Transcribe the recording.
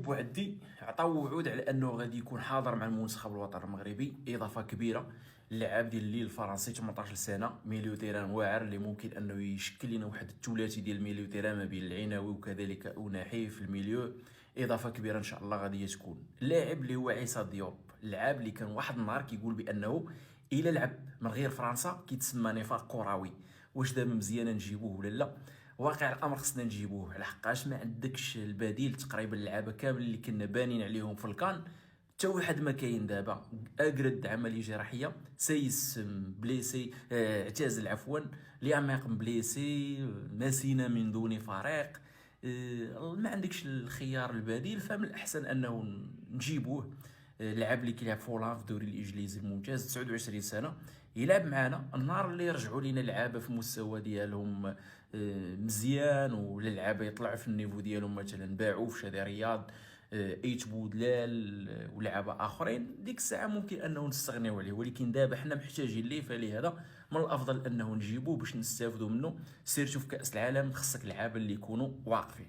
بوعدي عطاو وعود على انه غادي يكون حاضر مع المنتخب الوطني المغربي. اضافه كبيره، اللاعب ديال الليل الفرنسي 18 سنه، ميليو تيران واعر اللي ممكن انه يشكل لنا واحد الثلاثي ديال الميليو تيران ما بين العناوي وكذلك اوناحي في الميليو. اضافه كبيره ان شاء الله غادي تكون اللاعب اللي هو عيسى ديوب، اللاعب اللي كان واحد النهار كيقول بانه الا لعب من غير فرنسا كيتسمى نفاق كروي. واش دابا مزيان نجيبوه ولا لا؟ واقع الامر خصنا نجيبوه، على حقاش ما عندكش البديل. تقريبا اللعابه كامل اللي كنا بانين عليهم في الكان حتى واحد ما كاين دابا. اجرد عمليه جراحيه، سيس بليسي، اعتزل عفوا، لياميق بليسي، نسينا من دون فريق. ما عندكش الخيار البديل، فمن الاحسن انه نجيبوه. اللاعب اللي كيلعب فولان في الدوري الانجليزي الممتاز، 29 سنه، يلعب معنا النهار اللي يرجعوا لينا لعابه في المستوى ديالهم مزيان، ولا لعابه يطلعوا في النيفو ديالهم، مثلا باعوا في شادي رياض، ايت بودلال ولعابه اخرين، ديك الساعه ممكن انه نستغنيو عليه. ولكن دابا حنا محتاجين ليه، فلهذا من الافضل انه نجيبوه باش نستافدوا منه. سيرتو في كاس العالم خصك لعابه اللي يكونوا واقفين.